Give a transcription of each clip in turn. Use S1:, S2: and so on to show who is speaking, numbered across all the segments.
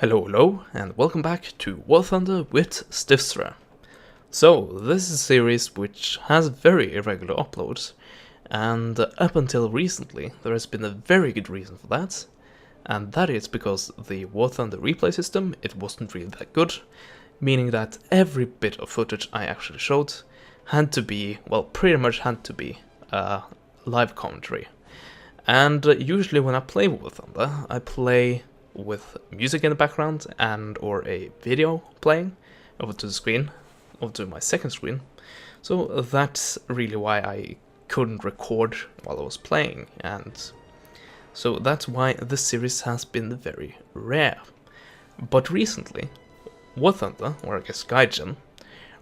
S1: Hello, and welcome back to War Thunder with Stifstra. So, this is a series which has very irregular uploads, and up until recently there has been a very good reason for that, and that is because the War Thunder replay system, it wasn't really that good, meaning that every bit of footage I actually showed had to be, well, pretty much had to be, live commentary. And usually when I play War Thunder, I play with music in the background and or a video playing over to the screen, over to my second screen. So that's really why I couldn't record while I was playing, and so that's why this series has been very rare. But recently, War Thunder, or I guess Gaijin,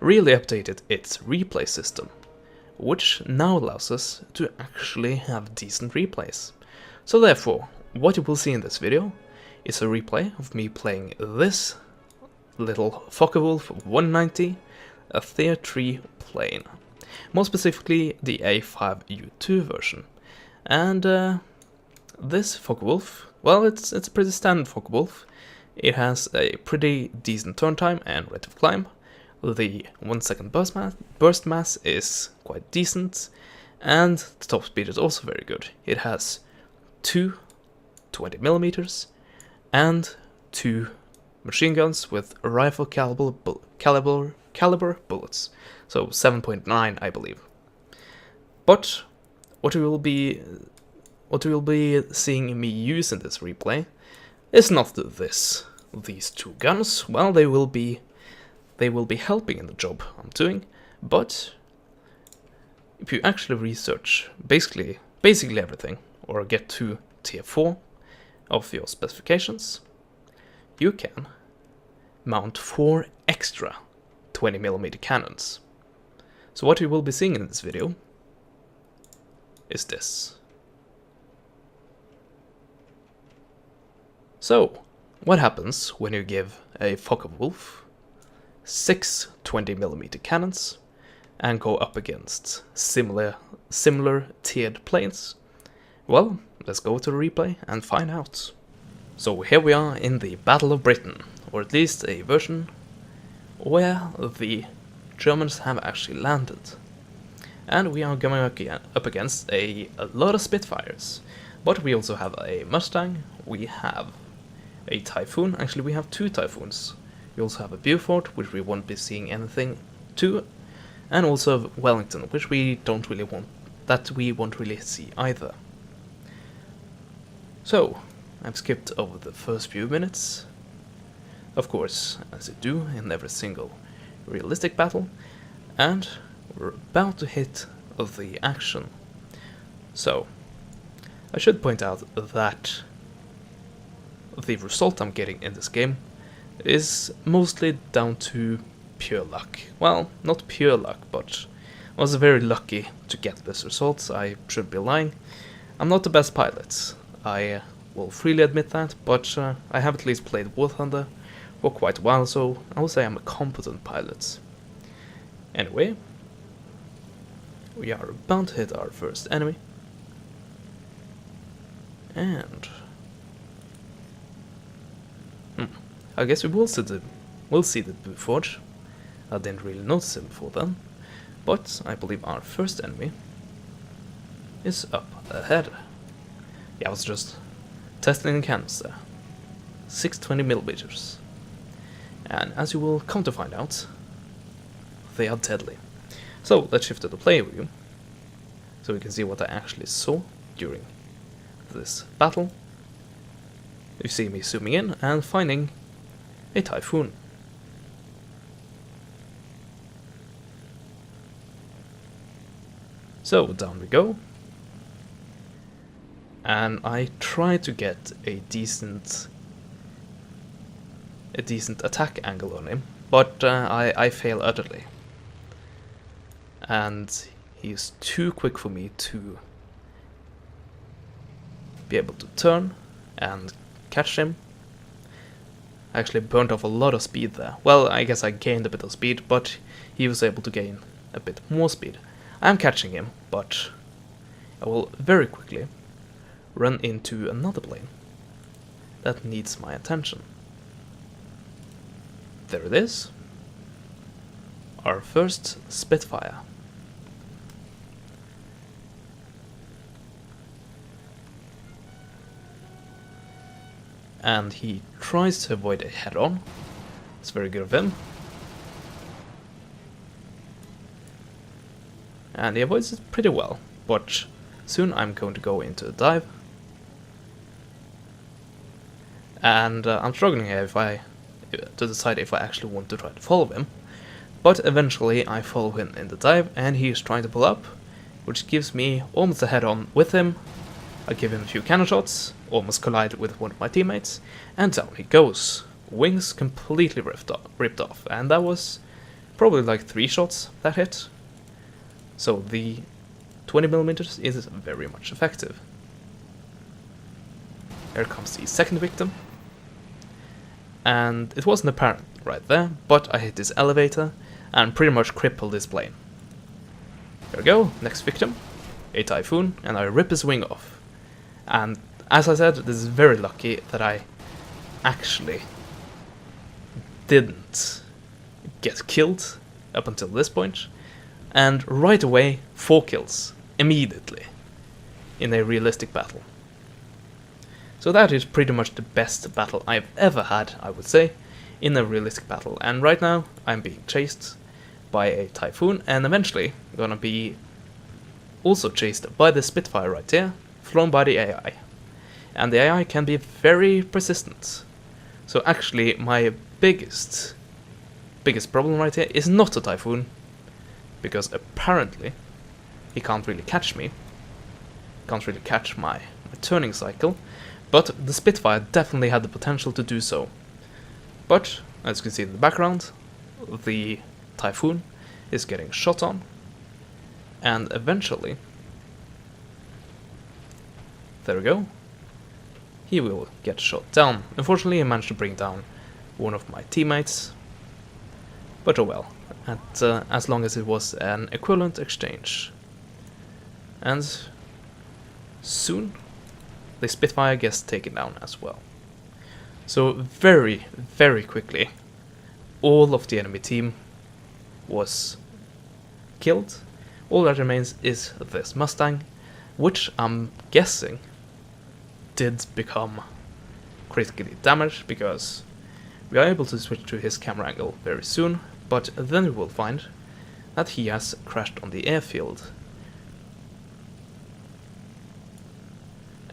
S1: really updated its replay system, which now allows us to actually have decent replays. So therefore, what you will see in this video is a replay of me playing this little Focke-Wulf 190, a Tier 3 plane. More specifically, the A5U2 version. And this Focke-Wulf, well, it's a pretty standard Focke-Wulf. It has a pretty decent turn time and rate of climb. The 1 second burst mass is quite decent, and the top speed is also very good. It has two 20mm and two machine guns with rifle caliber bullets, so 7.9 I believe. But what we will be seeing me use in this replay is not these two guns. Well, they will be helping in the job I'm doing, but if you actually research basically everything, or get to tier 4 of your specifications, you can mount 4 extra 20mm cannons. So what you will be seeing in this video is this. So, what happens when you give a Focke-Wulf 6 20mm cannons and go up against similar tiered planes? Well, let's go to the replay and find out. So here we are in the Battle of Britain, or at least a version where the Germans have actually landed. And we are going up against a lot of Spitfires, but we also have a Mustang, we have a Typhoon, actually we have two Typhoons. We also have a Beaufort, which we won't be seeing anything to, and also Wellington, which we won't really see either. So, I've skipped over the first few minutes, of course, as you do in every single realistic battle, and we're about to hit the action. So, I should point out that the result I'm getting in this game is mostly down to pure luck. Well, not pure luck, but I was very lucky to get this result. I shouldn't be lying. I'm not the best pilot, I will freely admit that, but I have at least played War Thunder for quite a while, so I would say I'm a competent pilot. Anyway, we are about to hit our first enemy, and I guess we will see the Beaufort. I didn't really notice him before then, but I believe our first enemy is up ahead. Yeah, I was just testing the cannons there. 6 20mm. And as you will come to find out, they are deadly. So let's shift to the player view, so we can see what I actually saw during this battle. You see me zooming in and finding a Typhoon. So down we go. And I try to get a decent attack angle on him, but I fail utterly. And he's too quick for me to be able to turn and catch him. I actually burnt off a lot of speed there. Well, I guess I gained a bit of speed, but he was able to gain a bit more speed. I'm catching him, but I will very quickly run into another plane that needs my attention. there it is. Our first Spitfire. And he tries to avoid it head-on. It's very good of him. And he avoids it pretty well, but soon I'm going to go into a dive. And I'm struggling here to decide if I actually want to try to follow him. But eventually I follow him in the dive, and he is trying to pull up, which gives me almost a head-on with him. I give him a few cannon shots, almost collide with one of my teammates, and down he goes. Wings completely ripped off, and that was probably like 3 shots that hit. So the 20mm is very much effective. Here comes the second victim. And it wasn't apparent right there, but I hit this elevator and pretty much crippled this plane. There we go, next victim, a Typhoon, and I rip his wing off. And as I said, this is very lucky that I actually didn't get killed up until this point, and right away 4 kills immediately in a realistic battle. So that is pretty much the best battle I've ever had, I would say, in a realistic battle. And right now I'm being chased by a Typhoon, and eventually gonna be also chased by the Spitfire right here, flown by the AI. And the AI can be very persistent. So actually my biggest problem right here is not a Typhoon, because apparently he can't really catch me, can't really catch my turning cycle, but the Spitfire definitely had the potential to do so. But as you can see in the background, the Typhoon is getting shot on, and eventually, there we go, he will get shot down. Unfortunately I managed to bring down one of my teammates, but oh well, as long as it was an equivalent exchange. And soon the Spitfire gets taken down as well. So very, very quickly, all of the enemy team was killed. All that remains is this Mustang, which I'm guessing did become critically damaged, because we are able to switch to his camera angle very soon, but then we will find that he has crashed on the airfield.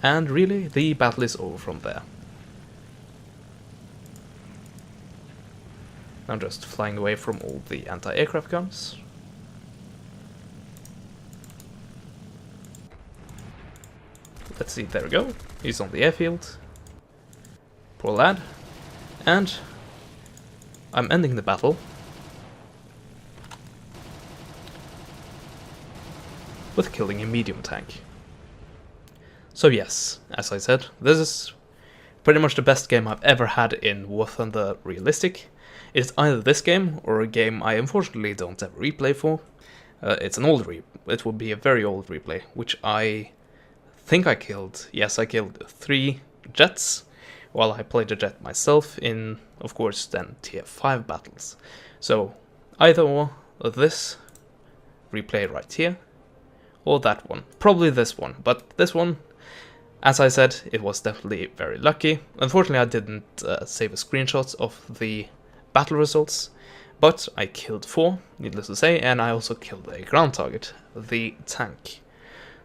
S1: And really, the battle is over from there. I'm just flying away from all the anti-aircraft guns. Let's see, there we go. He's on the airfield. Poor lad. And I'm ending the battle with killing a medium tank. So yes, as I said, this is pretty much the best game I've ever had in War Thunder Realistic. It's either this game or a game I unfortunately don't have a replay for. It's an old it would be a very old replay, which I think I killed. Yes, I killed 3 jets while I played the jet myself in, of course, then tier 5 battles. So either or this replay right here, or that one. Probably this one, but this one, as I said, it was definitely very lucky. Unfortunately, I didn't save a screenshot of the battle results, but I killed 4, needless to say, and I also killed a ground target, the tank.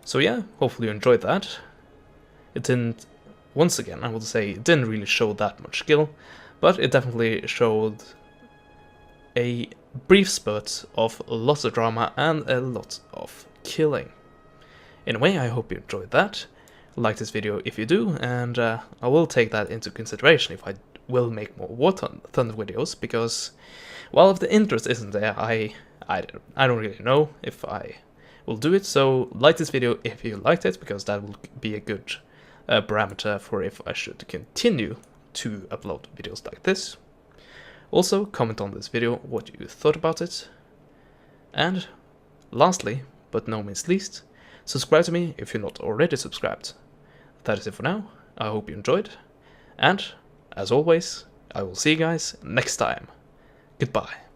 S1: So yeah, hopefully you enjoyed that. It didn't, once again, I would say, it didn't really show that much skill, but it definitely showed a brief spurt of lots of drama and a lot of killing. In a way, I hope you enjoyed that. Like this video if you do, and I will take that into consideration if I will make more War Thunder videos, because, well, if the interest isn't there, I don't really know if I will do it. So like this video if you liked it, because that will be a good parameter for if I should continue to upload videos like this. Also, comment on this video what you thought about it. And lastly, but no means least, subscribe to me if you're not already subscribed. That is it for now. I hope you enjoyed, and as always, I will see you guys next time. Goodbye.